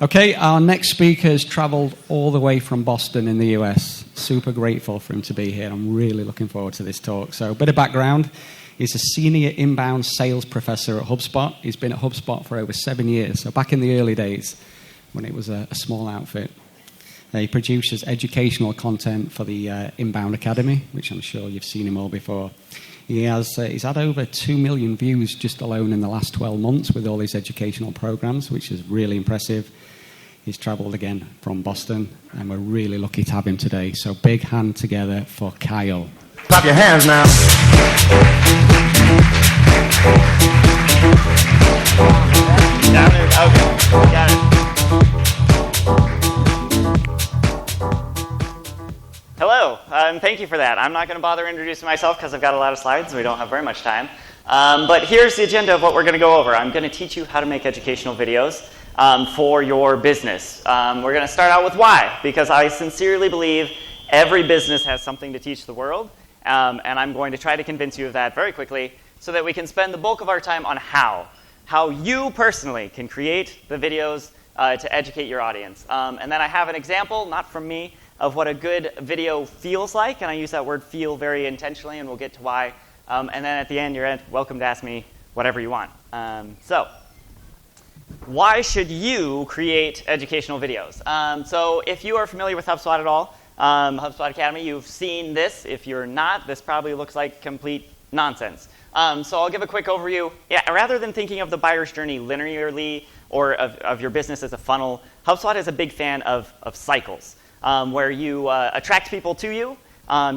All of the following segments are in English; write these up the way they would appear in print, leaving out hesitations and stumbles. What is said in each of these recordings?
Okay, our next speaker has traveled all the way from Boston in the US. Super grateful for him to be here. I'm really looking forward to this talk. So a bit of background. He's a senior inbound sales professor at HubSpot. He's been at HubSpot for over 7 years. So back in the early days when it was a small outfit. He produces educational content for the Inbound Academy, which I'm sure you've seen him all before. He's had over 2 million views just alone in the last 12 months with all his educational programs, which is really impressive. He's traveled again from Boston, and we're really lucky to have him today. So big hand together for Kyle. Clap your hands now. Down there. Okay, got it. Hello, and thank you for that. I'm not going to bother introducing myself because I've got a lot of slides and we don't have very much time. But here's the agenda of what we're going to go over. I'm going to teach you how to make educational videos for your business. We're going to start out with why, because I sincerely believe every business has something to teach the world, and I'm going to try to convince you of that very quickly so that we can spend the bulk of our time on how you personally can create the videos to educate your audience. And then I have an example, not from me, of what a good video feels like, and I use that word feel very intentionally, and we'll get to why. And then at the end, you're welcome to ask me whatever you want. So, why should you create educational videos? So if you are familiar with HubSpot at all, Hubspot Academy, you've seen this. If you're not, this probably looks like complete nonsense. So I'll give a quick overview. Yeah, rather than thinking of the buyer's journey linearly or of your business as a funnel, HubSpot is a big fan of cycles. Where you attract people to you,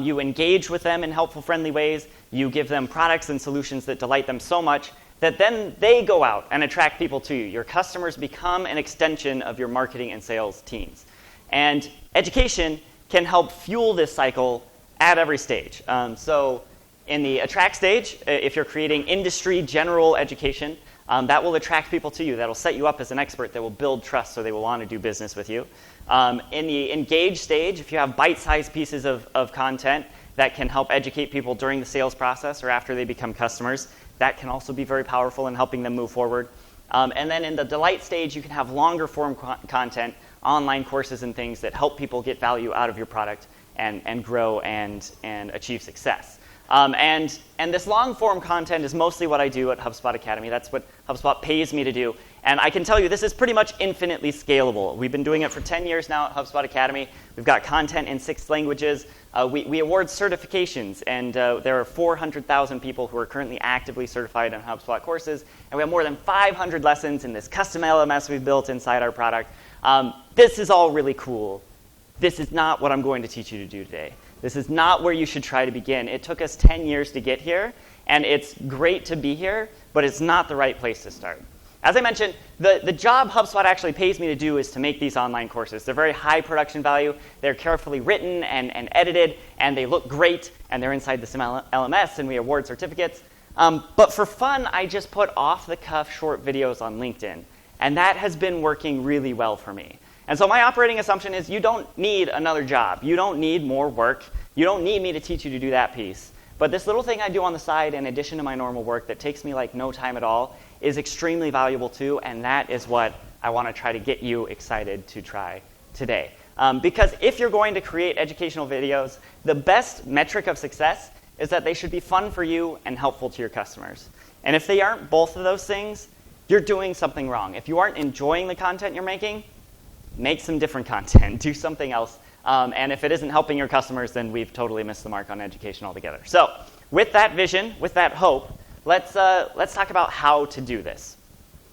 you engage with them in helpful, friendly ways, you give them products and solutions that delight them so much that then they go out and attract people to you. Your customers become an extension of your marketing and sales teams. And education can help fuel this cycle at every stage. So in the attract stage, if you're creating industry general education, that will attract people to you. That will set you up as an expert that will build trust so they will want to do business with you. In the engage stage, if you have bite-sized pieces of content that can help educate people during the sales process or after they become customers, that can also be very powerful in helping them move forward. And then in the delight stage, you can have longer form content, online courses and things that help people get value out of your product and grow and achieve success. And this long-form content is mostly what I do at Hubspot Academy. That's what HubSpot pays me to do. And I can tell you, this is pretty much infinitely scalable. We've been doing it for 10 years now at Hubspot Academy. We've got content in 6 languages. We award certifications, and there are 400,000 people who are currently actively certified in HubSpot courses. And we have more than 500 lessons in this custom LMS we've built inside our product. This is all really cool. This is not what I'm going to teach you to do today. This is not where you should try to begin. It took us 10 years to get here, and it's great to be here, but it's not the right place to start. As I mentioned, the job HubSpot actually pays me to do is to make these online courses. They're very high production value. They're carefully written and edited, and they look great, and they're inside the LMS, and we award certificates. But for fun, I just put off-the-cuff short videos on LinkedIn, and that has been working really well for me. And so my operating assumption is you don't need another job. You don't need more work. You don't need me to teach you to do that piece. But this little thing I do on the side in addition to my normal work that takes me like no time at all is extremely valuable too, and that is what I want to try to get you excited to try today. Because if you're going to create educational videos, the best metric of success is that they should be fun for you and helpful to your customers. And if they aren't both of those things, you're doing something wrong. If you aren't enjoying the content you're making, make some different content, do something else. And if it isn't helping your customers, then we've totally missed the mark on education altogether. So with that vision, with that hope, let's talk about how to do this.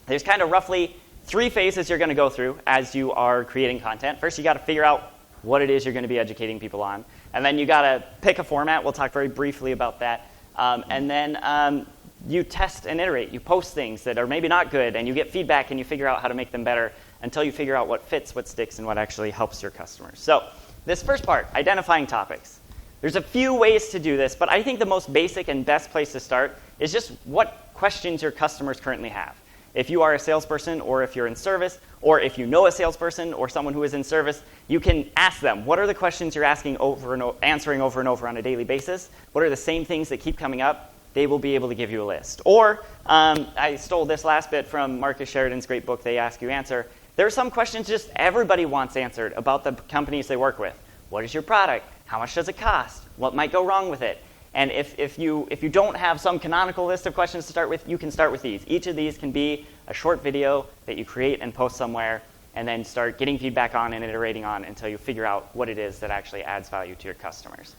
There's kind of roughly 3 phases you're going to go through as you are creating content. First, you got to figure out what it is you're going to be educating people on. And then you got to pick a format. We'll talk very briefly about that. And then you test and iterate. You post things that are maybe not good, and you get feedback, and you figure out how to make them better until you figure out what fits, what sticks, and what actually helps your customers. So this first part, identifying topics. There's a few ways to do this, but I think the most basic and best place to start is just what questions your customers currently have. If you are a salesperson, or if you're in service, or if you know a salesperson or someone who is in service, you can ask them, what are the questions you're answering over and over on a daily basis? What are the same things that keep coming up? They will be able to give you a list. Or, I stole this last bit from Marcus Sheridan's great book, They Ask You Answer. There are some questions just everybody wants answered about the companies they work with. What is your product? How much does it cost? What might go wrong with it? And if you don't have some canonical list of questions to start with, you can start with these. Each of these can be a short video that you create and post somewhere, and then start getting feedback on and iterating on until you figure out what it is that actually adds value to your customers.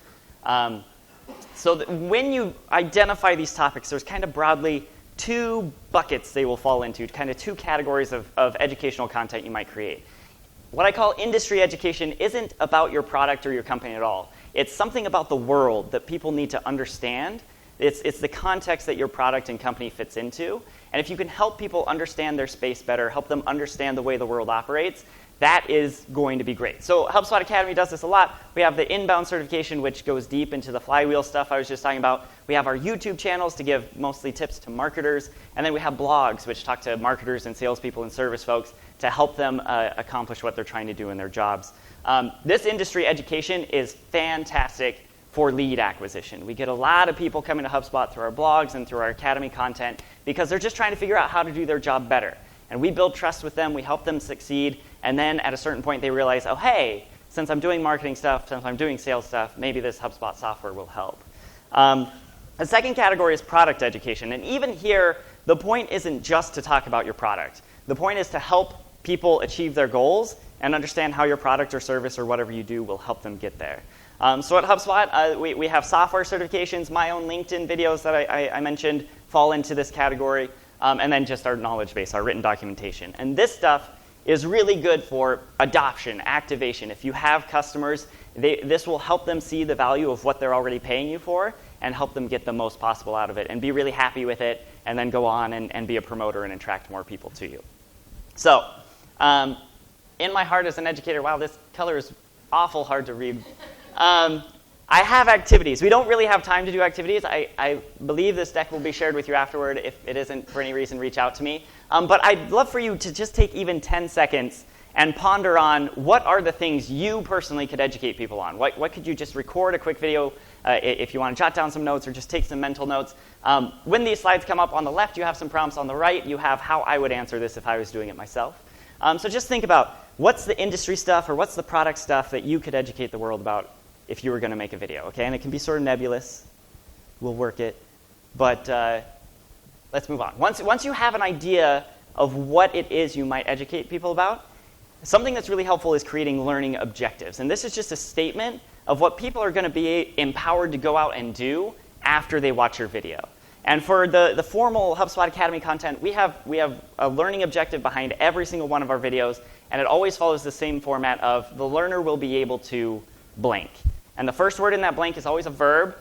So when you identify these topics, there's kind of broadly 2 buckets they will fall into, kind of 2 categories of educational content you might create. What I call industry education isn't about your product or your company at all. It's something about the world that people need to understand. It's the context that your product and company fits into. And if you can help people understand their space better, help them understand the way the world operates, that is going to be great. So Hubspot Academy does this a lot. We have the inbound certification, which goes deep into the flywheel stuff I was just talking about. We have our YouTube channels to give mostly tips to marketers. And then we have blogs, which talk to marketers and salespeople and service folks to help them accomplish what they're trying to do in their jobs. This industry education is fantastic for lead acquisition. We get a lot of people coming to HubSpot through our blogs and through our Academy content because they're just trying to figure out how to do their job better. And we build trust with them, we help them succeed, and then at a certain point they realize, oh hey, since I'm doing marketing stuff, since I'm doing sales stuff, maybe this HubSpot software will help. The second category is product education, and even here, the point isn't just to talk about your product. The point is to help people achieve their goals and understand how your product or service or whatever you do will help them get there. So at HubSpot, we have software certifications. My own LinkedIn videos that I mentioned fall into this category. And then just our knowledge base, our written documentation. And this stuff is really good for adoption, activation. If you have customers, this will help them see the value of what they're already paying you for and help them get the most possible out of it and be really happy with it and then go on and be a promoter and attract more people to you. So in my heart as an educator, wow, this color is awful hard to read. I have activities. We don't really have time to do activities. I believe this deck will be shared with you afterward. If it isn't, for any reason, reach out to me. But I'd love for you to just take even 10 seconds and ponder on what are the things you personally could educate people on. What could you just record a quick video if you want to jot down some notes or just take some mental notes. When these slides come up on the left, you have some prompts. On the right, you have how I would answer this if I was doing it myself. So just think about what's the industry stuff or what's the product stuff that you could educate the world about if you were going to make a video, okay? And it can be sort of nebulous. We'll work it. But let's move on. Once you have an idea of what it is you might educate people about, something that's really helpful is creating learning objectives. And this is just a statement of what people are going to be empowered to go out and do after they watch your video. And for the formal HubSpot Academy content, we have a learning objective behind every single one of our videos, and it always follows the same format of the learner will be able to blank. And the first word in that blank is always a verb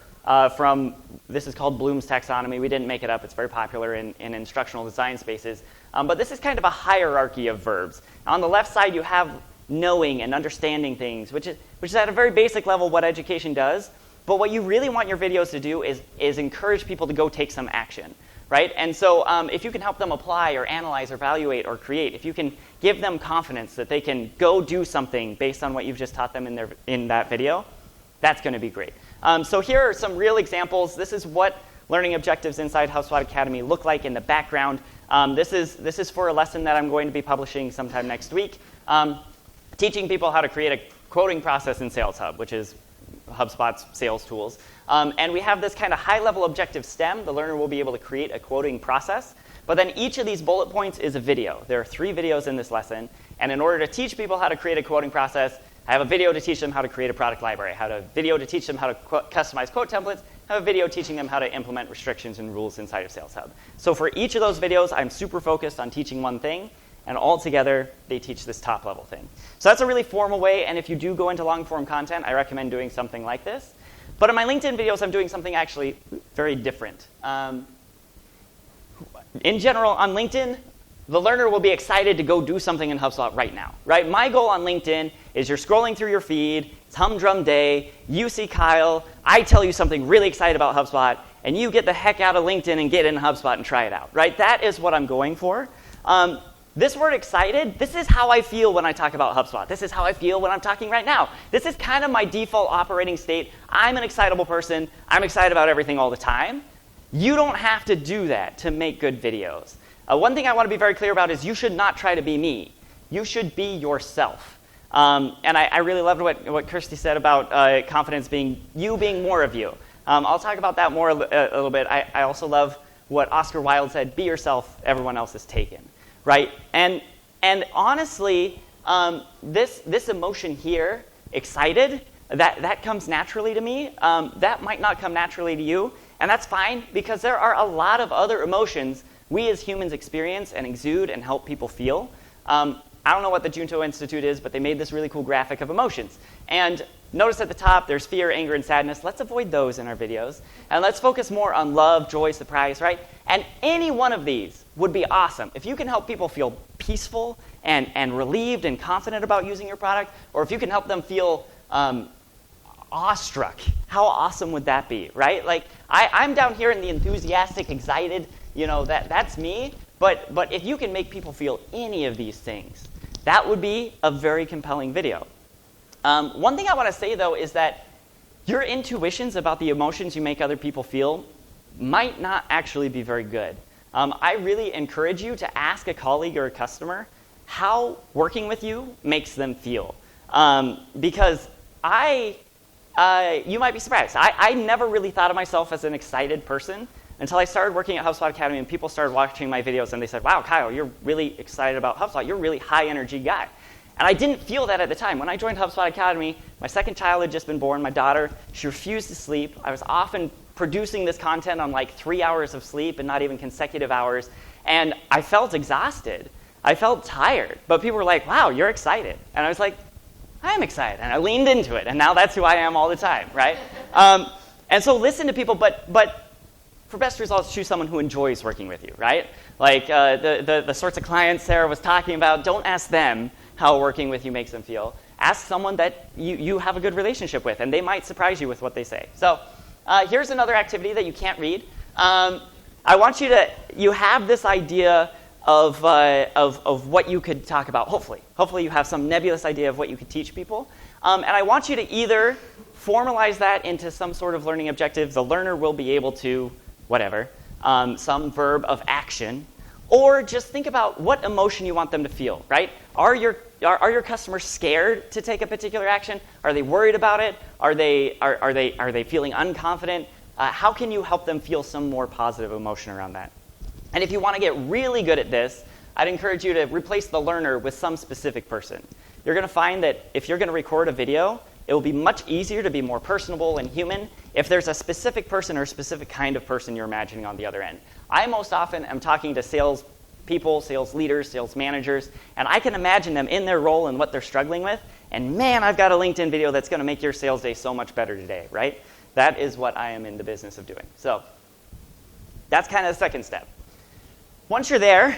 this is called Bloom's taxonomy. We didn't make it up. It's very popular in instructional design spaces. But this is kind of a hierarchy of verbs. On the left side, you have knowing and understanding things, which is at a very basic level what education does. But what you really want your videos to do is encourage people to go take some action, right? And so if you can help them apply or analyze or evaluate or create, if you can give them confidence that they can go do something based on what you've just taught them in that video, that's going to be great. So here are some real examples. This is what learning objectives inside HubSpot Academy look like in the background. This is for a lesson that I'm going to be publishing sometime next week, teaching people how to create a quoting process in Sales Hub, which is HubSpot's sales tools. And we have this kind of high-level objective stem. The learner will be able to create a quoting process. But then each of these bullet points is a video. There are 3 videos in this lesson. And in order to teach people how to create a quoting process, I have a video to teach them how to create a product library. I have a video to teach them how to customize quote templates. I have a video teaching them how to implement restrictions and rules inside of Sales Hub. So for each of those videos, I'm super focused on teaching one thing. And all together, they teach this top-level thing. So that's a really formal way. And if you do go into long-form content, I recommend doing something like this. But in my LinkedIn videos, I'm doing something actually very different. In general, on LinkedIn, the learner will be excited to go do something in HubSpot right now, right? My goal on LinkedIn is you're scrolling through your feed, it's humdrum day, you see Kyle, I tell you something really excited about HubSpot, and you get the heck out of LinkedIn and get in HubSpot and try it out, right? That is what I'm going for. This word excited, this is how I feel when I talk about HubSpot. This is how I feel when I'm talking right now. This is kind of my default operating state. I'm an excitable person. I'm excited about everything all the time. You don't have to do that to make good videos. One thing I want to be very clear about is you should not try to be me. you should be yourself. And I really loved what Kirsty said about confidence being more of you. I'll talk about that more a little bit. I also love what Oscar Wilde said, be yourself, everyone else is taken, right? And honestly, this emotion here, excited, that comes naturally to me. That might not come naturally to you, and that's fine, because there are a lot of other emotions we as humans experience and exude and help people feel. I don't know what the Junto Institute is, but they made this really cool graphic of emotions. And notice at the top, there's fear, anger, and sadness. Let's avoid those in our videos. And let's focus more on love, joy, surprise, right? And any one of these would be awesome. If you can help people feel peaceful and relieved and confident about using your product, or if you can help them feel awestruck, how awesome would that be, right? Like, I'm down here in the enthusiastic, excited, that's me. But if you can make people feel any of these things, that would be a very compelling video. One thing I want to say, though, is that your intuitions about the emotions you make other people feel might not actually be very good. I really encourage you to ask a colleague or a customer how working with you makes them feel. Because you might be surprised. I never really thought of myself as an excited person until I started working at Hubspot Academy and people started watching my videos and they said, wow, Kyle, you're really excited about HubSpot. You're a really high energy guy. And I didn't feel that at the time. When I joined Hubspot Academy, my second child had just been born, my daughter. She refused to sleep. I was often producing this content on like 3 hours of sleep and not even consecutive hours. And I felt exhausted. I felt tired. But people were like, wow, you're excited. And I was like, I am excited. And I leaned into it. And now that's who I am all the time, right? And so listen to people, but for best results, choose someone who enjoys working with you, right? Like the sorts of clients Sarah was talking about, don't ask them how working with you makes them feel. Ask someone that you have a good relationship with, and they might surprise you with what they say. So here's another activity that you can't read. I want you have this idea of what you could talk about, hopefully. Hopefully you have some nebulous idea of what you could teach people. And I want you to either formalize that into some sort of learning objective. The learner will be able to whatever, some verb of action, or just think about what emotion you want them to feel, right? Are your customers scared to take a particular action? Are they worried about it? Are they feeling unconfident? How can you help them feel some more positive emotion around that? And if you want to get really good at this, I'd encourage you to replace the learner with some specific person. You're going to find that if you're going to record a video, it will be much easier to be more personable and human if there's a specific person or a specific kind of person you're imagining on the other end. I most often am talking to sales people, sales leaders, sales managers, and I can imagine them in their role and what they're struggling with, and man, I've got a LinkedIn video that's going to make your sales day so much better today, right? That is what I am in the business of doing. So that's kind of the second step. Once you're there,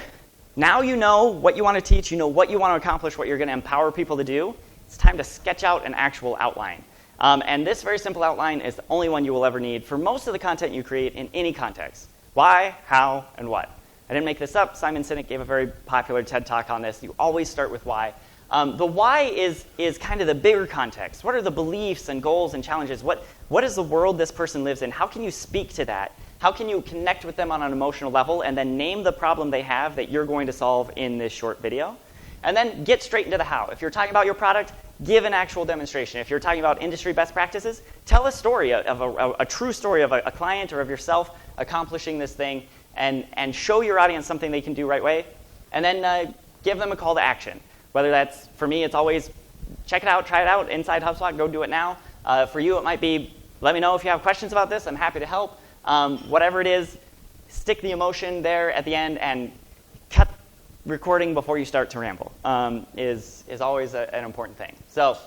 now you know what you want to teach, you know what you want to accomplish, what you're going to empower people to do. It's time to sketch out an actual outline. And this very simple outline is the only one you will ever need for most of the content you create in any context. Why, how, and what. I didn't make this up. Simon Sinek gave a very popular TED Talk on this. You always start with why. The why is kind of the bigger context. What are the beliefs and goals and challenges? What is the world this person lives in? How can you speak to that? How can you connect with them on an emotional level and then name the problem they have that you're going to solve in this short video? And then get straight into the how. If you're talking about your product, give an actual demonstration. If you're talking about industry best practices, tell a story of a true story of a client or of yourself accomplishing this thing and show your audience something they can do right away. And then give them a call to action. Whether that's, for me, it's always check it out, try it out inside HubSpot, go do it now. For you, it might be let me know if you have questions about this. I'm happy to help. Whatever it is, stick the emotion there at the end and cut recording before you start to ramble is always an important thing. So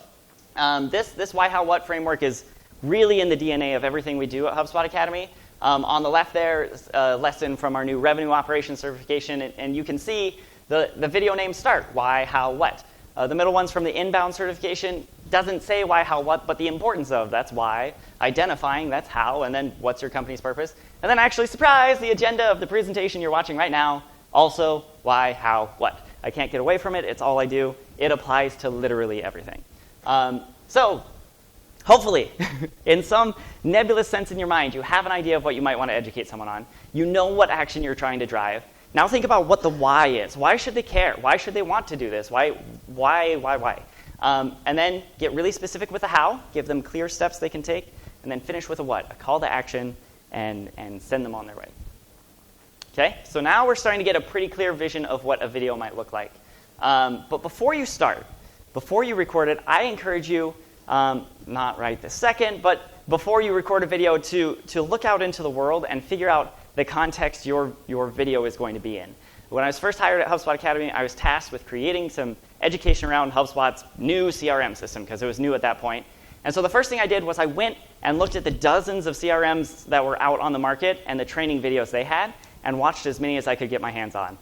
this why, how, what framework is really in the DNA of everything we do at Hubspot Academy. On the left there is a lesson from our new revenue operations certification, and you can see the video names start, why, how, what. The middle one's from the inbound certification, doesn't say why, how, what, but the importance of, that's why, identifying, that's how, and then what's your company's purpose. And then actually, surprise, the agenda of the presentation you're watching right now, also why, how, what. I can't get away from it, it's all I do. It applies to literally everything. So, hopefully, in some nebulous sense in your mind, you have an idea of what you might want to educate someone on. You know what action you're trying to drive. Now think about what the why is. Why should they care? Why should they want to do this? Why? And then get really specific with the how, give them clear steps they can take, and then finish with a what, a call to action, and send them on their way. Okay, so now we're starting to get a pretty clear vision of what a video might look like. But before you start, before you record it, I encourage you, not right this second, but before you record a video to look out into the world and figure out the context your video is going to be in. When I was first hired at Hubspot Academy, I was tasked with creating some education around HubSpot's new CRM system, because it was new at that point. And so the first thing I did was I went and looked at the dozens of CRMs that were out on the market and the training videos they had, and watched as many as I could get my hands on.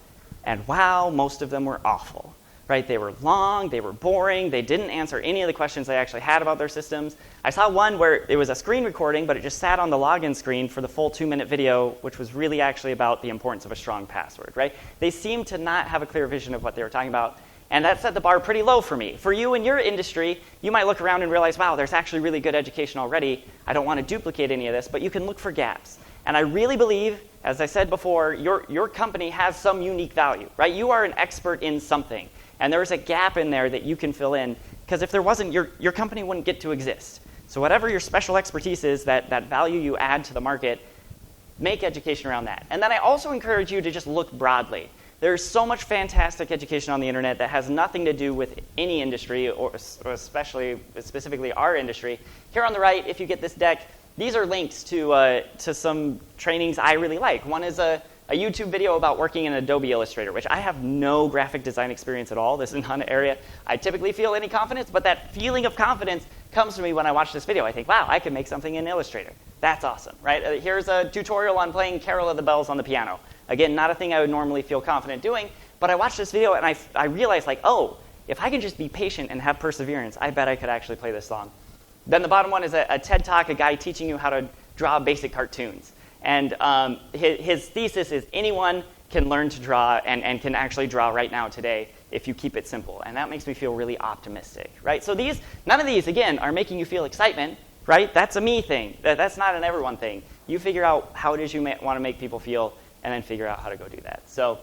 And wow, most of them were awful. Right? They were long, they were boring, they didn't answer any of the questions I actually had about their systems. I saw one where it was a screen recording, but it just sat on the login screen for the full 2-minute video, which was really actually about the importance of a strong password. Right? They seemed to not have a clear vision of what they were talking about, and that set the bar pretty low for me. For you in your industry, you might look around and realize, wow, there's actually really good education already. I don't want to duplicate any of this, but you can look for gaps. And I really believe, as I said before, your company has some unique value. Right? You are an expert in something. And there is a gap in there that you can fill in, because if there wasn't, your company wouldn't get to exist. So whatever your special expertise is, that value you add to the market, make education around that. And then I also encourage you to just look broadly. There's so much fantastic education on the internet that has nothing to do with any industry, or specifically our industry. Here on the right, if you get this deck, these are links to some trainings I really like. One is a YouTube video about working in Adobe Illustrator, which I have no graphic design experience at all. This is not an area I typically feel any confidence, but that feeling of confidence comes to me when I watch this video. I think, wow, I can make something in Illustrator. That's awesome, right? Here's a tutorial on playing Carol of the Bells on the piano. Again, not a thing I would normally feel confident doing, but I watched this video and I realized, like, oh, if I can just be patient and have perseverance, I bet I could actually play this song. Then the bottom one is a TED Talk, a guy teaching you how to draw basic cartoons. And his thesis is anyone can learn to draw and can actually draw right now today if you keep it simple. And that makes me feel really optimistic, right? So none of these, again, are making you feel excitement, right? That's a me thing. That's not an everyone thing. You figure out how it is you want to make people feel, and then figure out how to go do that. So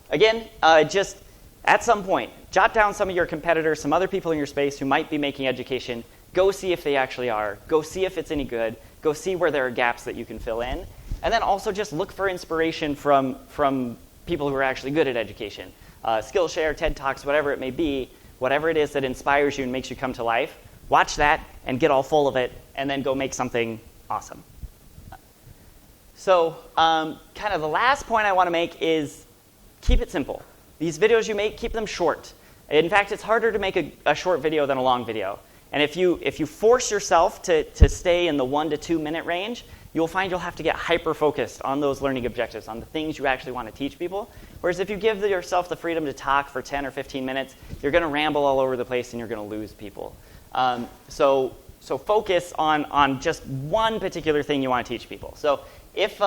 again, just at some point, jot down some of your competitors, some other people in your space who might be making education. Go see if they actually are. Go see if it's any good. Go see where there are gaps that you can fill in. And then also just look for inspiration from people who are actually good at education. Skillshare, TED Talks, whatever it may be, whatever it is that inspires you and makes you come to life, watch that and get all full of it, and then go make something awesome. So kind of the last point I want to make is keep it simple. These videos you make, keep them short. In fact, it's harder to make a short video than a long video. And if you force yourself to stay in the 1 to 2 minute range, you'll find you'll have to get hyper-focused on those learning objectives, on the things you actually want to teach people. Whereas if you give yourself the freedom to talk for 10 or 15 minutes, you're going to ramble all over the place and you're going to lose people. So focus on just one particular thing you want to teach people. So if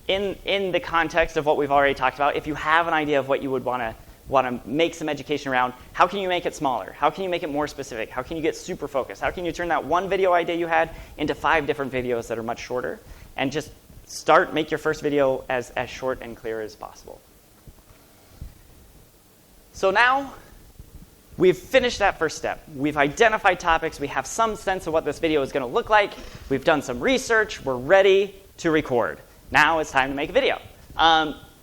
in the context of what we've already talked about, if you have an idea of what you would want to make some education around, how can you make it smaller? How can you make it more specific? How can you get super focused? How can you turn that one video idea you had into 5 different videos that are much shorter? And just make your first video as short and clear as possible. So now we've finished that first step. We've identified topics. We have some sense of what this video is going to look like. We've done some research. We're ready to record. Now it's time to make a video.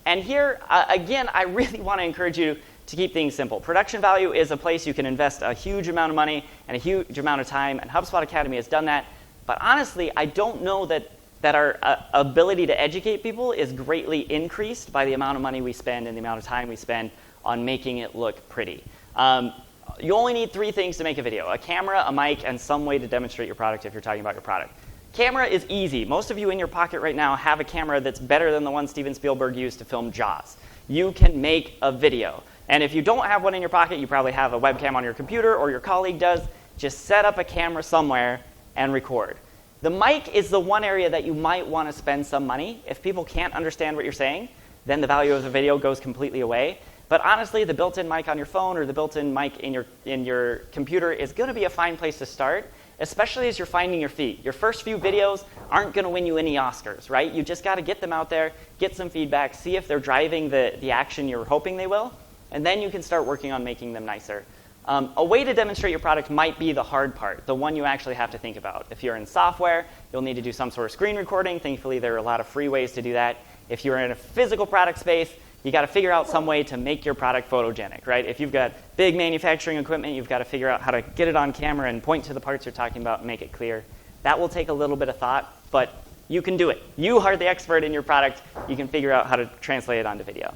And here, again, I really want to encourage you to keep things simple. Production value is a place you can invest a huge amount of money and a huge amount of time, and HubSpot Academy has done that. But honestly, I don't know that our ability to educate people is greatly increased by the amount of money we spend and the amount of time we spend on making it look pretty. You only need 3 things to make a video: a camera, a mic, and some way to demonstrate your product if you're talking about your product. Camera is easy. Most of you in your pocket right now have a camera that's better than the one Steven Spielberg used to film Jaws. You can make a video. And if you don't have one in your pocket, you probably have a webcam on your computer or your colleague does. Just set up a camera somewhere and record. The mic is the one area that you might want to spend some money. If people can't understand what you're saying, then the value of the video goes completely away. But honestly, the built-in mic on your phone or the built-in mic in your computer is going to be a fine place to start, especially as you're finding your feet. Your first few videos aren't going to win you any Oscars, right? You just got to get them out there, get some feedback, see if they're driving the action you're hoping they will, and then you can start working on making them nicer. A way to demonstrate your product might be the hard part, the one you actually have to think about. If you're in software, you'll need to do some sort of screen recording. Thankfully, there are a lot of free ways to do that. If you're in a physical product space, you got to figure out some way to make your product photogenic, right? If you've got big manufacturing equipment, you've got to figure out how to get it on camera and point to the parts you're talking about and make it clear. That will take a little bit of thought, but you can do it. You are the expert in your product. You can figure out how to translate it onto video.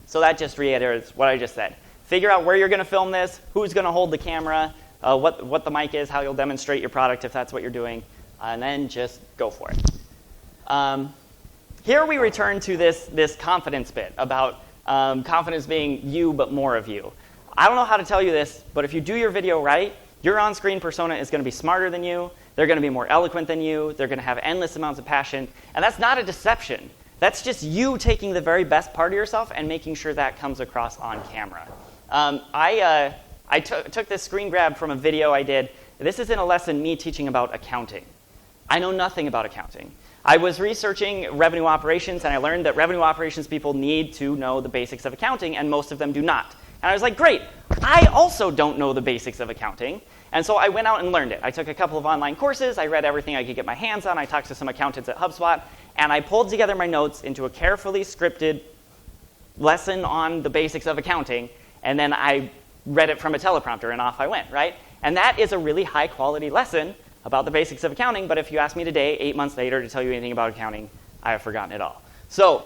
So that just reiterates what I just said. Figure out where you're going to film this, who's going to hold the camera, what the mic is, how you'll demonstrate your product if that's what you're doing, and then just go for it. Here we return to this confidence bit about confidence being you but more of you. I don't know how to tell you this, but if you do your video right, your on-screen persona is going to be smarter than you, they're going to be more eloquent than you, they're going to have endless amounts of passion, and that's not a deception. That's just you taking the very best part of yourself and making sure that comes across on camera. I took this screen grab from a video I did. This is in a lesson me teaching about accounting. I know nothing about accounting. I was researching revenue operations, and I learned that revenue operations people need to know the basics of accounting, and most of them do not. And I was like, great, I also don't know the basics of accounting. And so I went out and learned it. I took a couple of online courses. I read everything I could get my hands on. I talked to some accountants at HubSpot, and I pulled together my notes into a carefully scripted lesson on the basics of accounting, and then I read it from a teleprompter, and off I went, right? And that is a really high-quality lesson about the basics of accounting, but if you ask me today, 8 months later, to tell you anything about accounting, I have forgotten it all. So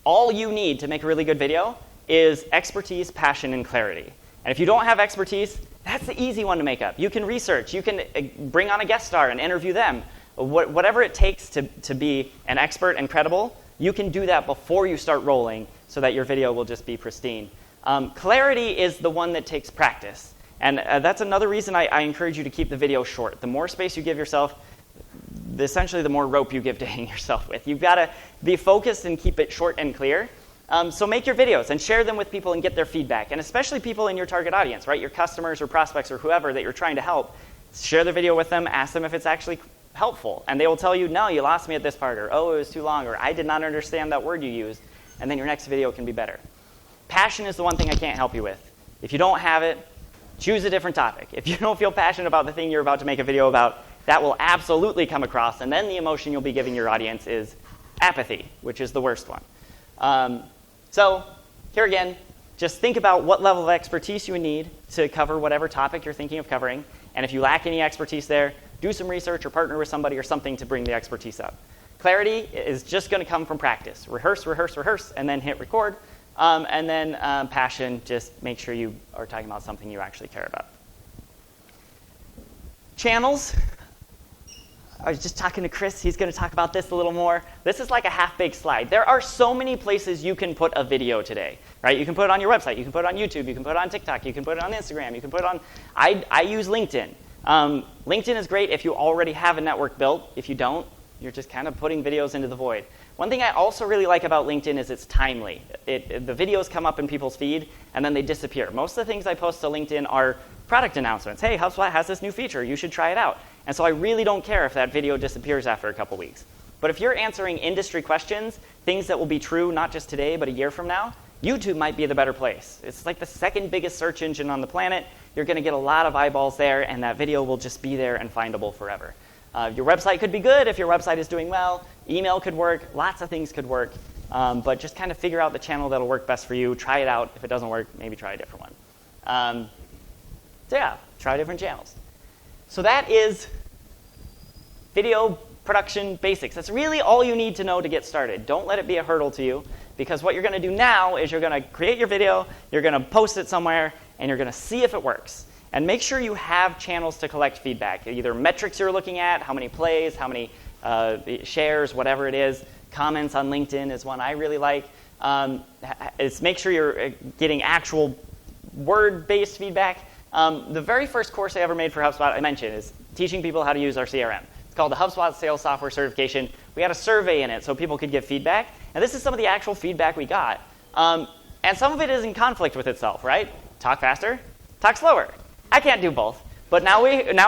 all you need to make a really good video is expertise, passion, and clarity. And if you don't have expertise, that's the easy one to make up. You can research. You can bring on a guest star and interview them. Whatever it takes to be an expert and credible, you can do that before you start rolling so that your video will just be pristine. Clarity is the one that takes practice. And that's another reason I encourage you to keep the video short. The more space you give yourself, essentially the more rope you give to hang yourself with. You've got to be focused and keep it short and clear. So make your videos and share them with people and get their feedback, and especially people in your target audience, right? Your customers or prospects or whoever that you're trying to help. Share the video with them, ask them if it's actually helpful, and they will tell you, no, you lost me at this part, or oh, it was too long, or I did not understand that word you used, and then your next video can be better. Passion is the one thing I can't help you with. If you don't have it, choose a different topic. If you don't feel passionate about the thing you're about to make a video about, that will absolutely come across, and then the emotion you'll be giving your audience is apathy, which is the worst one. So here again, just think about what level of expertise you would need to cover whatever topic you're thinking of covering, and if you lack any expertise there, do some research or partner with somebody or something to bring the expertise up. Clarity is just going to come from practice. Rehearse, rehearse, rehearse, and then hit record. And then passion, just make sure you are talking about something you actually care about. Channels. I was just talking to Chris. He's going to talk about this a little more. This is like a half-baked slide. There are so many places you can put a video today, right? You can put it on your website. You can put it on YouTube. You can put it on TikTok. You can put it on Instagram. You can put it on... I use LinkedIn. LinkedIn is great if you already have a network built. If you don't, you're just kind of putting videos into the void. One thing I also really like about LinkedIn is it's timely. The videos come up in people's feed, and then they disappear. Most of the things I post to LinkedIn are product announcements. Hey, HubSpot has this new feature. You should try it out. And so I really don't care if that video disappears after a couple weeks. But if you're answering industry questions, things that will be true not just today, but a year from now, YouTube might be the better place. It's like the second biggest search engine on the planet. You're going to get a lot of eyeballs there, and that video will just be there and findable forever. Your website could be good if your website is doing well. Email could work. Lots of things could work. But just kind of figure out the channel that'll work best for you. Try it out. If it doesn't work, maybe try a different one. So yeah, try different channels. So that is video production basics. That's really all you need to know to get started. Don't let it be a hurdle to you, because what you're going to do now is you're going to create your video, you're going to post it somewhere, and you're going to see if it works. And make sure you have channels to collect feedback, either metrics you're looking at, how many plays, how many shares, whatever it is. Comments on LinkedIn is one I really like. Is make sure you're getting actual word-based feedback. The very first course I ever made for HubSpot I mentioned is teaching people how to use our CRM. It's called the HubSpot Sales Software Certification. We had a survey in it so people could give feedback. And this is some of the actual feedback we got. And some of it is in conflict with itself, right? Talk faster, talk slower. I can't do both. But now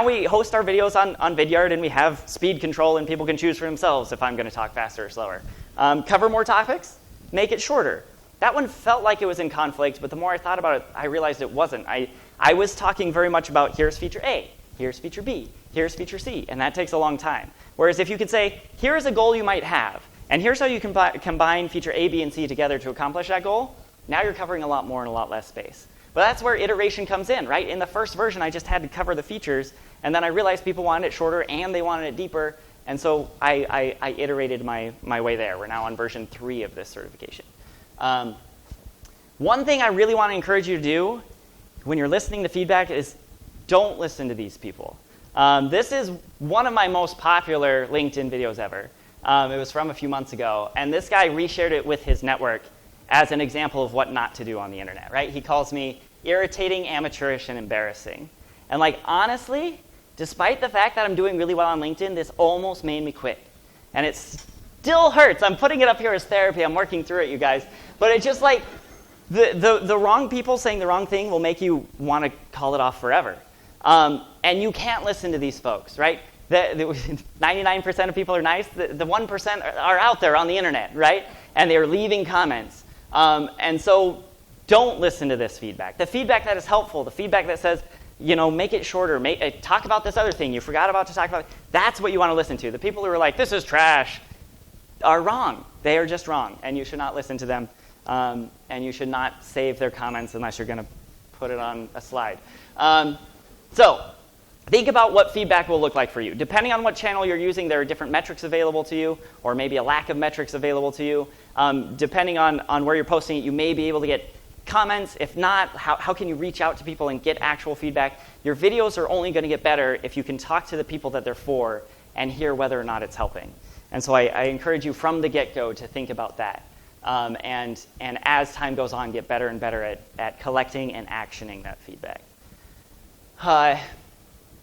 we host our videos on Vidyard, and we have speed control, and people can choose for themselves if I'm going to talk faster or slower. Cover more topics, make it shorter. That one felt like it was in conflict, but the more I thought about it, I realized it wasn't. I was talking very much about here's feature A, here's feature B, here's feature C, and that takes a long time. Whereas if you could say, here's a goal you might have, and here's how you can combine feature A, B, and C together to accomplish that goal, now you're covering a lot more in a lot less space. But that's where iteration comes in, right? In the first version, I just had to cover the features, and then I realized people wanted it shorter and they wanted it deeper, and so I iterated my way there. We're now on version 3 of this certification. One thing I really want to encourage you to do when you're listening to feedback is don't listen to these people. This is one of my most popular LinkedIn videos ever. It was from a few months ago, and this guy reshared it with his network as an example of what not to do on the internet, right? He calls me irritating, amateurish, and embarrassing. And like, honestly, despite the fact that I'm doing really well on LinkedIn, this almost made me quit. And it still hurts. I'm putting it up here as therapy. I'm working through it, you guys. But it's just like, the wrong people saying the wrong thing will make you want to call it off forever. And you can't listen to these folks, right? 99% of people are nice. The 1% are out there on the internet, right? And they're leaving comments. And so don't listen to this feedback. The feedback that is helpful, the feedback that says, make it shorter, talk about this other thing you forgot about to talk about, that's what you want to listen to. The people who are like, this is trash, are wrong. They are just wrong, and you should not listen to them, and you should not save their comments unless you're going to put it on a slide. So think about what feedback will look like for you. Depending on what channel you're using, there are different metrics available to you, or maybe a lack of metrics available to you. Depending on where you're posting it, you may be able to get comments. If not, how can you reach out to people and get actual feedback? Your videos are only going to get better if you can talk to the people that they're for and hear whether or not it's helping. And so I encourage you from the get-go to think about that. And as time goes on, get better and better at collecting and actioning that feedback.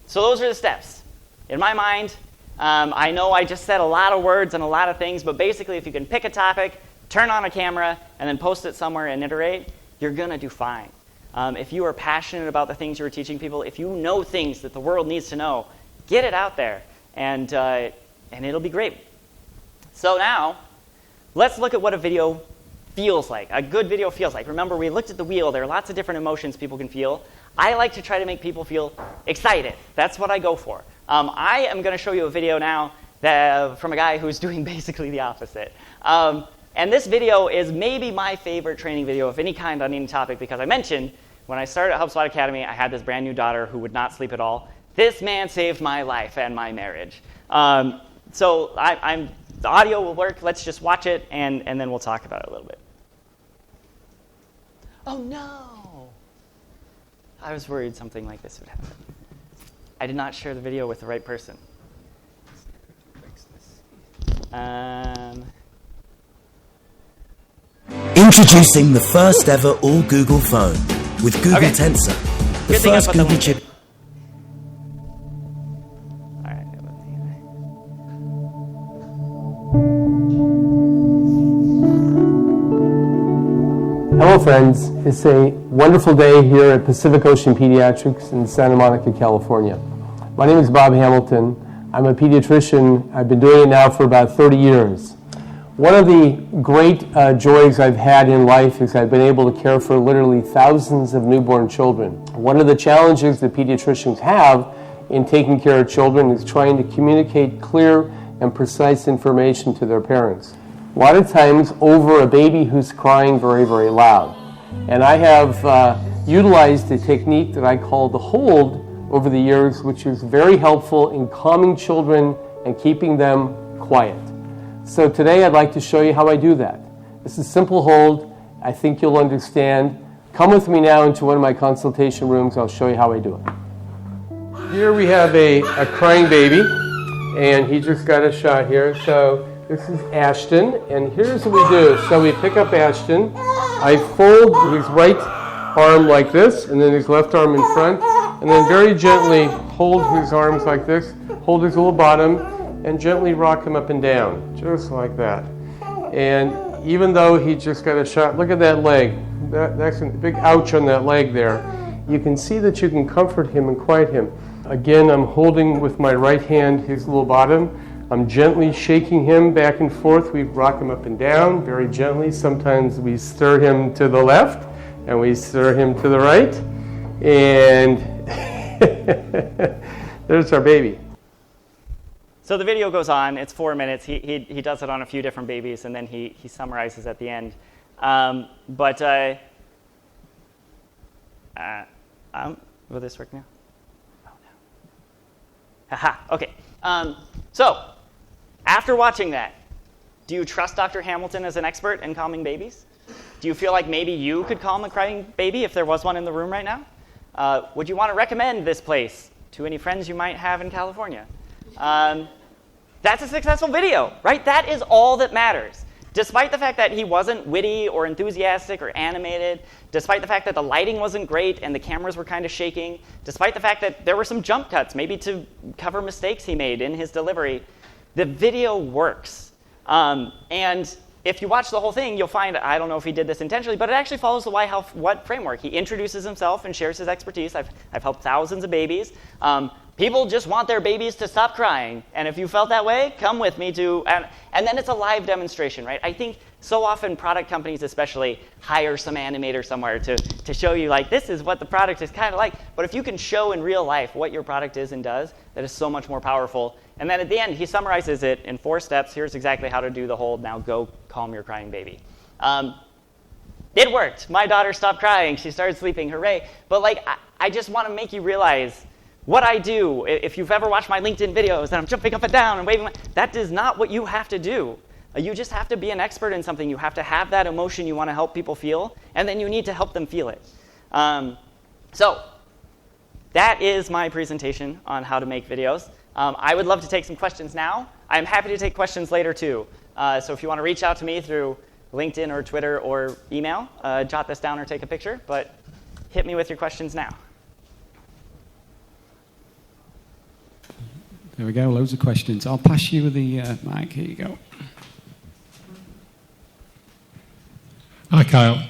So those are the steps. In my mind, I know I just said a lot of words and a lot of things, but basically if you can pick a topic, turn on a camera, and then post it somewhere and iterate, you're going to do fine. If you are passionate about the things you're teaching people, if you know things that the world needs to know, get it out there, and it'll be great. So now, let's look at what a video feels like, a good video feels like. Remember, we looked at the wheel. There are lots of different emotions people can feel. I like to try to make people feel excited. That's what I go for. I am going to show you a video now from a guy who's doing basically the opposite. And this video is maybe my favorite training video of any kind on any topic, because I mentioned when I started at Hubspot Academy, I had this brand new daughter who would not sleep at all. This man saved my life and my marriage. So the audio will work. Let's just watch it, and then we'll talk about it a little bit. Oh, no. I was worried something like this would happen. I did not share the video with the right person. Introducing the first ever all Google phone with Google Tensor, the first Google chip. Hello friends, it's a wonderful day here at Pacific Ocean Pediatrics in Santa Monica, California. My name is Bob Hamilton. I'm a pediatrician. I've been doing it now for about 30 years. One of the great joys I've had in life is I've been able to care for literally thousands of newborn children. One of the challenges that pediatricians have in taking care of children is trying to communicate clear and precise information to their parents. A lot of times over a baby who's crying very, very loud. And I have utilized a technique that I call the hold over the years, which is very helpful in calming children and keeping them quiet. So today I'd like to show you how I do that. This is simple hold. I think you'll understand. Come with me now into one of my consultation rooms. I'll show you how I do it. Here we have a crying baby, and he just got a shot here. So this is Ashton, and here's what we do. So we pick up Ashton. I fold his right arm like this, and then his left arm in front, and then very gently hold his arms like this, hold his little bottom, and gently rock him up and down, just like that. And even though he just got a shot, look at that leg. That's a big ouch on that leg there. You can see that you can comfort him and quiet him. Again, I'm holding with my right hand his little bottom. I'm gently shaking him back and forth. We rock him up and down very gently. Sometimes we stir him to the left and we stir him to the right. And there's our baby. So the video goes on. It's 4 minutes. He does it on a few different babies, and then he summarizes at the end. Will this work now? Oh, no. Haha, okay. So, after watching that, do you trust Dr. Hamilton as an expert in calming babies? Do you feel like maybe you could calm a crying baby if there was one in the room right now? Would you want to recommend this place to any friends you might have in California? That's a successful video, right? That is all that matters. Despite the fact that he wasn't witty or enthusiastic or animated, despite the fact that the lighting wasn't great and the cameras were kind of shaking, despite the fact that there were some jump cuts, maybe to cover mistakes he made in his delivery, the video works. And if you watch the whole thing, you'll find, I don't know if he did this intentionally, but it actually follows the why, how, what framework. He introduces himself and shares his expertise. I've helped thousands of babies. People just want their babies to stop crying. And if you felt that way, come with me to, and then it's a live demonstration, right? I think so often product companies especially hire some animator somewhere to show you, like, this is what the product is kind of like. But if you can show in real life what your product is and does, that is so much more powerful. And then at the end, he summarizes it in 4 steps. Here's exactly how to do the whole, now go calm your crying baby. It worked. My daughter stopped crying. She started sleeping. Hooray. But like, I just want to make you realize what I do. If you've ever watched my LinkedIn videos and I'm jumping up and down and waving, that is not what you have to do. You just have to be an expert in something. You have to have that emotion you want to help people feel, and then you need to help them feel it. So that is my presentation on how to make videos. I would love to take some questions now. I'm happy to take questions later, too. So if you want to reach out to me through LinkedIn or Twitter or email, jot this down or take a picture. But hit me with your questions now. There we go, loads of questions. I'll pass you the mic. Here you go. Hi, Kyle.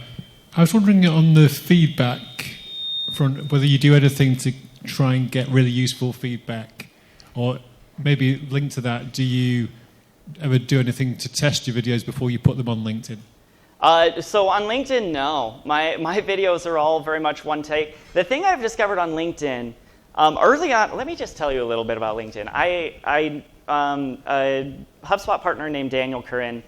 I was wondering on the feedback front, whether you do anything to try and get really useful feedback, or maybe linked to that, do you ever do anything to test your videos before you put them on LinkedIn? So on LinkedIn, no. My videos are all very much one take. The thing I've discovered on LinkedIn, early on, let me just tell you a little bit about LinkedIn. A HubSpot partner named Daniel Curran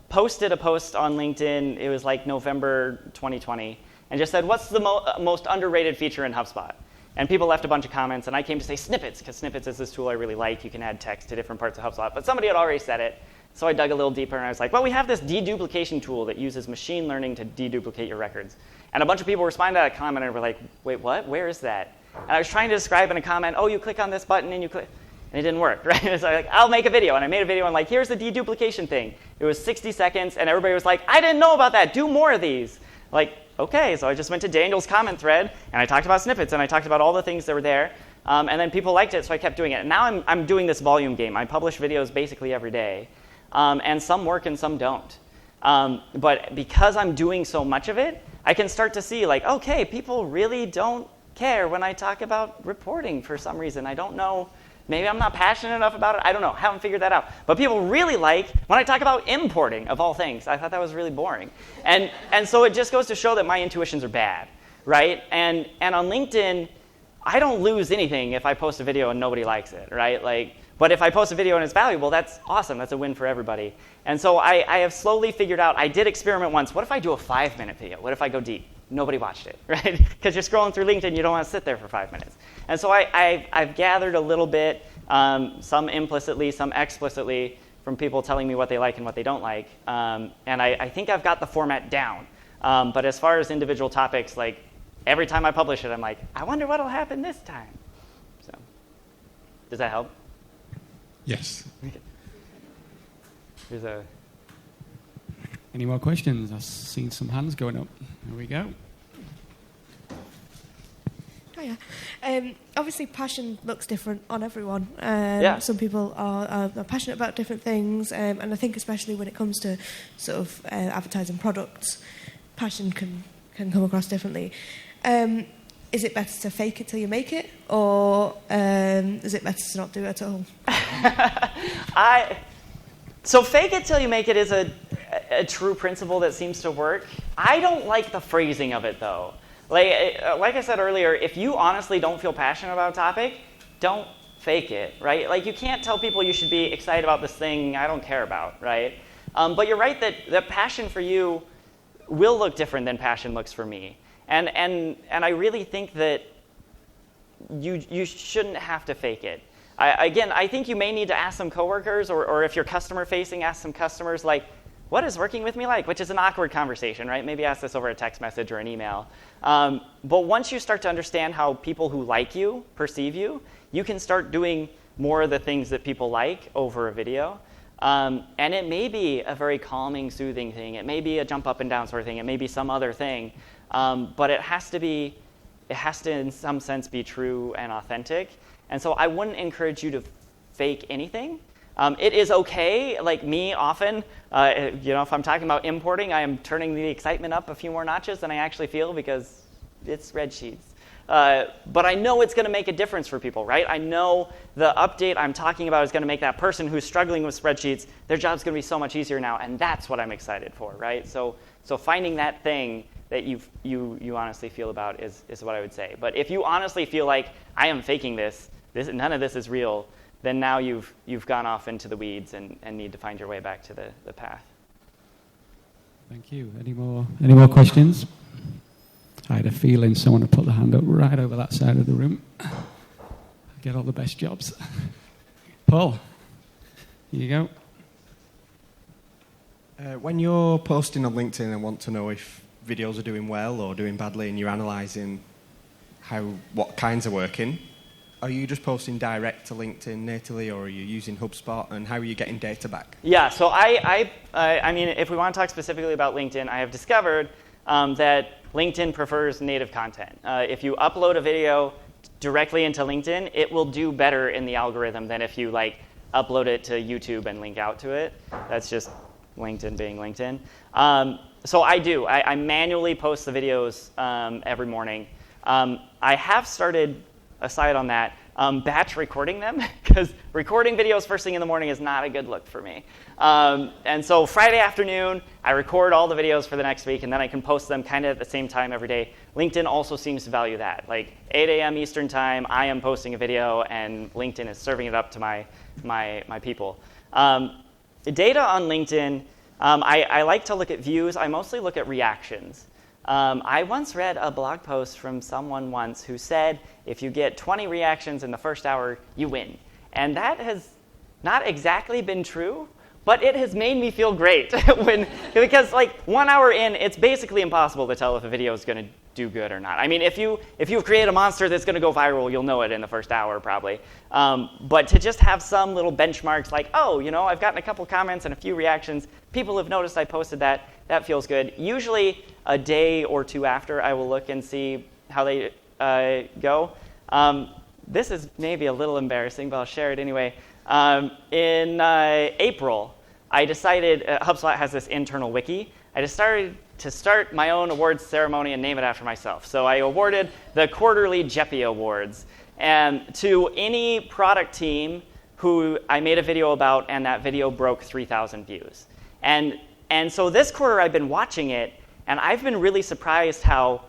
posted a post on LinkedIn, it was like November 2020, and just said, what's the most underrated feature in HubSpot? And people left a bunch of comments, and I came to say snippets, because snippets is this tool I really like. You can add text to different parts of HubSpot. But somebody had already said it, so I dug a little deeper, and I was like, well, we have this deduplication tool that uses machine learning to deduplicate your records. And a bunch of people responded to that comment and were like, wait, what? Where is that? And I was trying to describe in a comment, oh, you click on this button, and you click. And it didn't work, right? So I was like, I'll make a video. And I made a video, and like, here's the deduplication thing. It was 60 seconds, and everybody was like, I didn't know about that. Do more of these. Like, okay, so I just went to Daniel's comment thread, and I talked about snippets, and I talked about all the things that were there. And then people liked it, so I kept doing it. And now I'm doing this volume game. I publish videos basically every day. And some work and some don't. But because I'm doing so much of it, I can start to see, like, okay, people really don't care when I talk about reporting for some reason. I don't know. Maybe I'm not passionate enough about it. I don't know. Haven't figured that out. But people really like when I talk about importing, of all things. I thought that was really boring. And so it just goes to show that my intuitions are bad, right? And on LinkedIn, I don't lose anything if I post a video and nobody likes it, right? Like, but if I post a video and it's valuable, that's awesome. That's a win for everybody. And so I have slowly figured out, I did experiment once. What if I do a 5-minute video? What if I go deep? Nobody watched it, right? Because you're scrolling through LinkedIn, you don't want to sit there for 5 minutes. And so I've gathered a little bit, some implicitly, some explicitly, from people telling me what they like and what they don't like. And I think I've got the format down. But as far as individual topics, like every time I publish it, I'm like, I wonder what'll happen this time. So, does that help? Yes. Any more questions? I've seen some hands going up. Here we go. Hiya. Obviously, passion looks different on everyone. Yeah. Some people are passionate about different things, and I think especially when it comes to sort of advertising products, passion can come across differently. is it better to fake it till you make it, or is it better to not do it at all? So fake it till you make it is a true principle that seems to work. I don't like the phrasing of it, though. Like I said earlier, if you honestly don't feel passionate about a topic, don't fake it, right? Like, you can't tell people you should be excited about this thing I don't care about, right? But you're right that passion for you will look different than passion looks for me. And I really think that you shouldn't have to fake it. I think you may need to ask some coworkers, or if you're customer-facing, ask some customers, like, what is working with me like? Which is an awkward conversation, right? Maybe ask this over a text message or an email. But once you start to understand how people who like you perceive you, you can start doing more of the things that people like over a video. And it may be a very calming, soothing thing. It may be a jump up and down sort of thing. It may be some other thing. But it has to, in some sense, be true and authentic. And so I wouldn't encourage you to fake anything. It is okay, like me often, if I'm talking about importing, I am turning the excitement up a few more notches than I actually feel because it's spreadsheets. But I know it's going to make a difference for people, right? I know the update I'm talking about is going to make that person who's struggling with spreadsheets, their job's going to be so much easier now, and that's what I'm excited for, right? So finding that thing that you honestly feel about is what I would say. But if you honestly feel like, I am faking this, none of this is real, then now you've gone off into the weeds and need to find your way back to the path. Thank you. Any more questions? I had a feeling someone would put their hand up right over that side of the room. I get all the best jobs. Paul, here you go. When you're posting on LinkedIn and want to know if videos are doing well or doing badly, and you're analysing what kinds are working, are you just posting direct to LinkedIn natively, or are you using Hubspot, and how are you getting data back? Yeah, so I mean, if we want to talk specifically about LinkedIn, I have discovered that LinkedIn prefers native content. If you upload a video directly into LinkedIn, it will do better in the algorithm than if you upload it to YouTube and link out to it. That's just LinkedIn being LinkedIn. So I manually post the videos every morning. I have started, aside on that, batch recording them, because recording videos first thing in the morning is not a good look for me. And so Friday afternoon, I record all the videos for the next week, and then I can post them kind of at the same time every day. LinkedIn also seems to value that. Like 8 a.m. Eastern time, I am posting a video, and LinkedIn is serving it up to my people. Data on LinkedIn, I like to look at views. I mostly look at reactions. I once read a blog post from someone once who said, if you get 20 reactions in the first hour, you win. And that has not exactly been true, but it has made me feel great. Because 1 hour in, it's basically impossible to tell if a video is going to do good or not. I mean, if you've created a monster that's going to go viral, you'll know it in the first hour probably. But to just have some little benchmarks like, I've gotten a couple comments and a few reactions, people have noticed I posted that feels good. Usually a day or two after, I will look and see how they go. This is maybe a little embarrassing, but I'll share it anyway. In April, I decided, HubSpot has this internal wiki. I decided to start my own awards ceremony and name it after myself. So I awarded the quarterly Jeppy Awards, and to any product team who I made a video about, and that video broke 3,000 views. And so this quarter I've been watching it, and I've been really surprised how,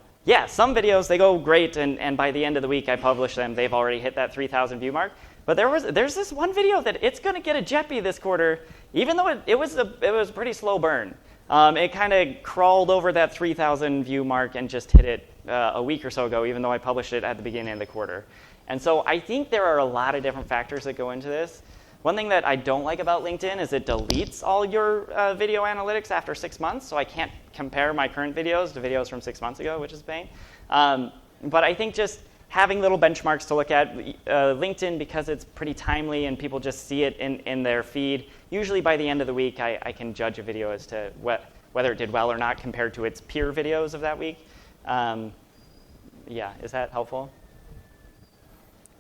some videos, they go great, and by the end of the week I publish them, they've already hit that 3,000 view mark. But there's this one video that it's going to get a Jeppy this quarter, even though it was a pretty slow burn. It kind of crawled over that 3,000 view mark and just hit it a week or so ago, even though I published it at the beginning of the quarter. And so I think there are a lot of different factors that go into this. One thing that I don't like about LinkedIn is it deletes all your video analytics after 6 months, so I can't compare my current videos to videos from 6 months ago, which is a pain. But I think just having little benchmarks to look at, LinkedIn, because it's pretty timely and people just see it in their feed, usually by the end of the week I can judge a video as to whether it did well or not compared to its peer videos of that week. Is that helpful?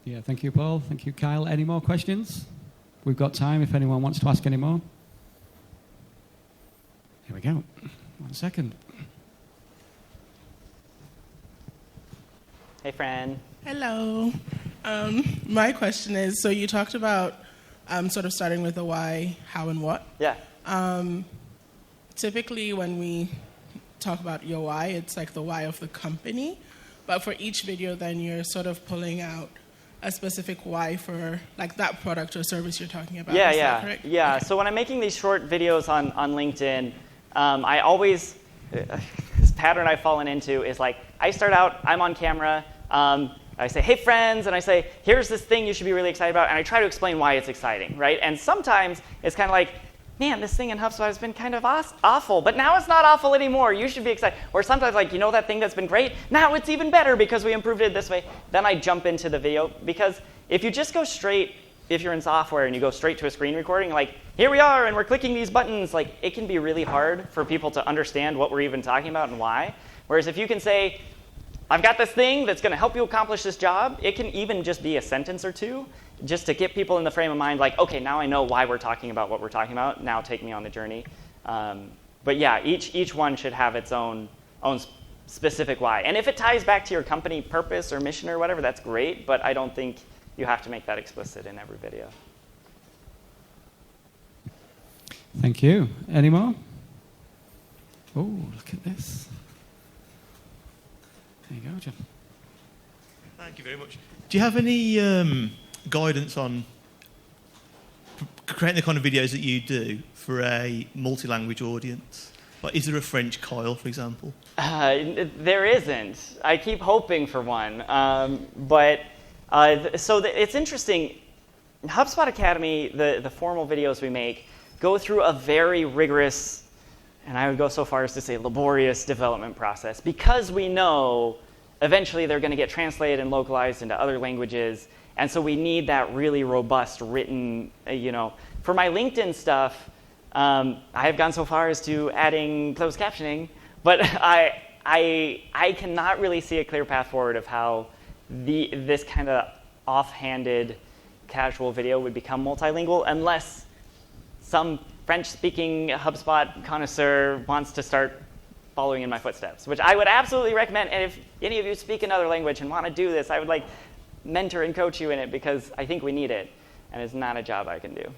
Yeah, thank you, Paul. Thank you, Kyle. Any more questions? We've got time if anyone wants to ask any more. Here we go. 1 second. Hey, friend. Hello. My question is, so you talked about sort of starting with the why, how, and what. Yeah. Typically, when we talk about your why, it's like the why of the company. But for each video, then you're sort of pulling out a specific why for like that product or service you're talking about. Yeah, Is yeah, that correct? yeah. Okay. So when I'm making these short videos on LinkedIn, I always, this pattern I've fallen into is like, I start out, I'm on camera, I say, hey friends, and I say, here's this thing you should be really excited about, and I try to explain why it's exciting, right? And sometimes it's kind of like, man, this thing in HubSpot has been kind of awful, but now it's not awful anymore. You should be excited. Or sometimes like, you know that thing that's been great? Now it's even better because we improved it this way. Then I jump into the video, because if you just go straight, if you're in software and you go straight to a screen recording, like, here we are and we're clicking these buttons, like, it can be really hard for people to understand what we're even talking about and why. Whereas if you can say, I've got this thing that's going to help you accomplish this job, it can even just be a sentence or two, just to get people in the frame of mind, like, okay, now I know why we're talking about what we're talking about. Now take me on the journey. But yeah, each one should have its own specific why. And if it ties back to your company purpose or mission or whatever, that's great, but I don't think you have to make that explicit in every video. Thank you. Any more? Oh, look at this. There you go, Jeff. Thank you very much. Do you have any guidance on creating the kind of videos that you do for a multi-language audience? Like, is there a French Kyle, for example? There isn't. I keep hoping for one. It's interesting. HubSpot Academy, the formal videos we make, go through a very rigorous, and I would go so far as to say laborious development process, because we know eventually they're going to get translated and localized into other languages, and so we need that really robust written, For my LinkedIn stuff, I have gone so far as to adding closed captioning, but I cannot really see a clear path forward of how this kind of offhanded casual video would become multilingual unless some French-speaking HubSpot connoisseur wants to start following in my footsteps, which I would absolutely recommend. And if any of you speak another language and want to do this, I would mentor and coach you in it, because I think we need it, and it's not a job I can do.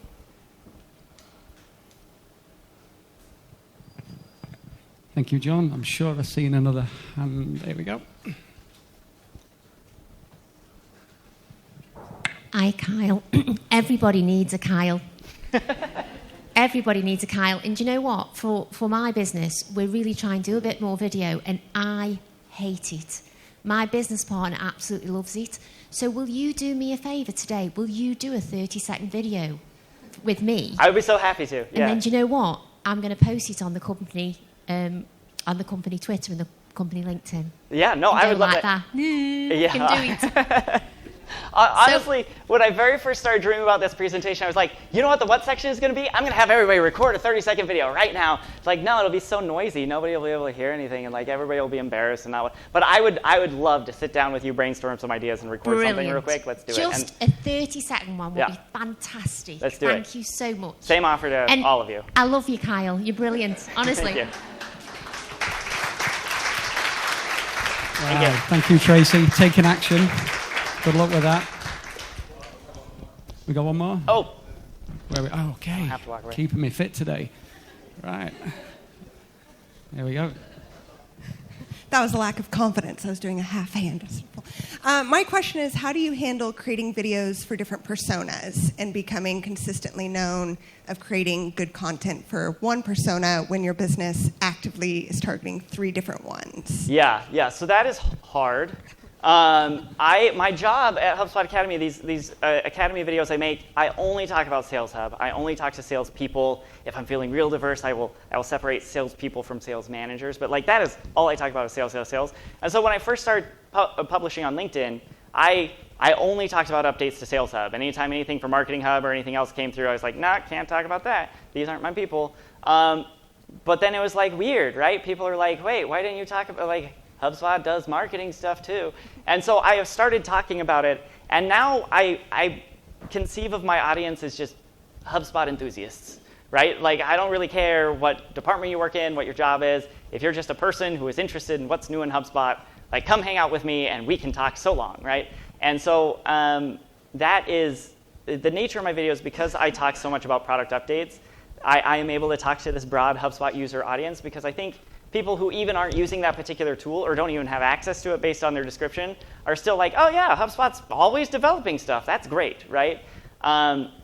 Thank you, John. I'm sure I've seen another hand. There we go. Hi, Kyle. Everybody needs a Kyle. Everybody needs a Kyle. And do you know what? For my business, we're really trying to do a bit more video, and I hate it. My business partner absolutely loves it. So will you do me a favour today? Will you do a 30-second video with me? I would be so happy to, yeah. And then do you know what? I'm going to post it on the company Twitter and the company LinkedIn. Yeah, no, I would love that. Yeah. Can do it. Honestly, when I very first started dreaming about this presentation, I was like, you know what the what section is going to be? I'm going to have everybody record a 30-second video right now. It's like, no, it'll be so noisy. Nobody will be able to hear anything, and everybody will be embarrassed. But I would love to sit down with you, brainstorm some ideas, and record something real quick. Let's do Just it. Just a 30-second one would be fantastic. Let's do it. Thank you so much. Same offer to all of you. I love you, Kyle. You're brilliant, honestly. Thank you. Wow. Thank you, Tracy. Taking action. Good luck with that. We got one more? Oh. Okay. I have to walk away. Keeping me fit today. Right. There we go. That was a lack of confidence. I was doing a half hand. My question is, how do you handle creating videos for different personas and becoming consistently known of creating good content for one persona when your business actively is targeting 3 different ones? Yeah. So that is hard. My job at HubSpot Academy, these Academy videos I make, I only talk about Sales Hub. I only talk to salespeople. If I'm feeling real diverse, I will separate salespeople from sales managers. But that is all I talk about is sales. And so when I first started publishing on LinkedIn, I only talked about updates to Sales Hub. Anytime anything from Marketing Hub or anything else came through, I was like, nah, can't talk about that. These aren't my people. But then it was weird, right? People are like, wait, why didn't you talk about HubSpot does marketing stuff too. And so I have started talking about it, and now I conceive of my audience as just HubSpot enthusiasts, right? I don't really care what department you work in, what your job is. If you're just a person who is interested in what's new in HubSpot, Like, come hang out with me and we can talk so long, right? And so that is the nature of my videos. Because I talk so much about product updates, I am able to talk to this broad HubSpot user audience, because I think people who even aren't using that particular tool or don't even have access to it based on their description are still like, oh yeah, HubSpot's always developing stuff. That's great, right?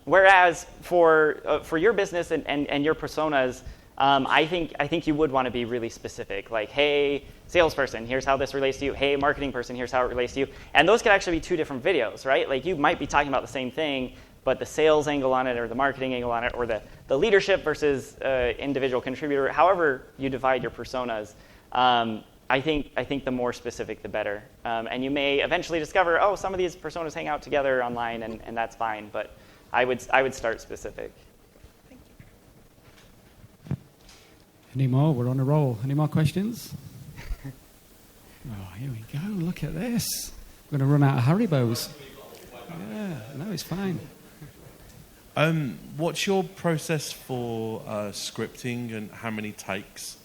Whereas for your business and your personas, I think you would want to be really specific. Like, hey, salesperson, here's how this relates to you. Hey, marketing person, here's how it relates to you. And those could actually be two different videos, right? Like, you might be talking about the same thing, but the sales angle on it, or the marketing angle on it, or the leadership versus individual contributor, however you divide your personas, I think the more specific, the better. And you may eventually discover, oh, some of these personas hang out together online, and that's fine. But I would start specific. Thank you. Any more? We're on a roll. Any more questions? Oh, here we go. Look at this. We're going to run out of Haribos. Yeah, no, it's fine. What's your process for scripting, and how many takes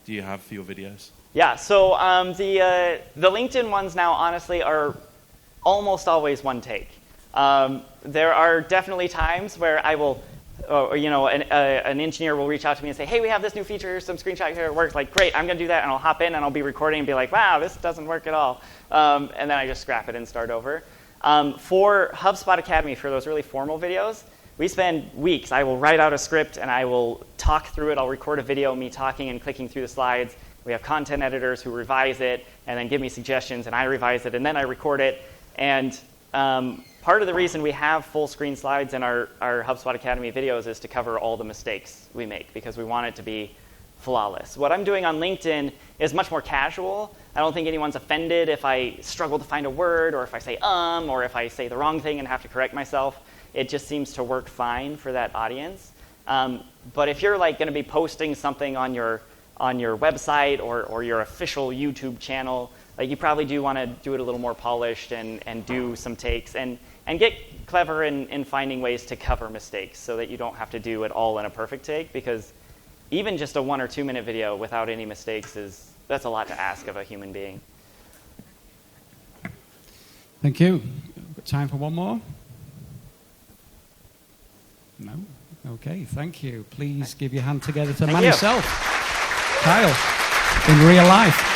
do you have for your videos? Yeah, so the LinkedIn ones now, honestly, are almost always one take. There are definitely times where I will, an engineer will reach out to me and say, hey, we have this new feature, some screenshot here, it works. Like, great, I'm going to do that, and I'll hop in, and I'll be recording and be like, wow, this doesn't work at all. And then I just scrap it and start over. For Hubspot Academy, for those really formal videos, we spend weeks. I will write out a script, and I will talk through it. I'll record a video of me talking and clicking through the slides. We have content editors who revise it and then give me suggestions, and I revise it, and then I record it. And part of the reason we have full screen slides in our HubSpot Academy videos is to cover all the mistakes we make, because we want it to be flawless. What I'm doing on LinkedIn is much more casual. I don't think anyone's offended if I struggle to find a word, or if I say or if I say the wrong thing and have to correct myself. It just seems to work fine for that audience. But if you're like going to be posting something on your website or your official YouTube channel, like, you probably do want to do it a little more polished and do some takes and get clever in finding ways to cover mistakes so that you don't have to do it all in a perfect take, because even just a 1 or 2 minute video without any mistakes that's a lot to ask of a human being. Thank you. Got time for one more? No? Okay, thank you. Please give your hand together to the man himself, Kyle, in real life.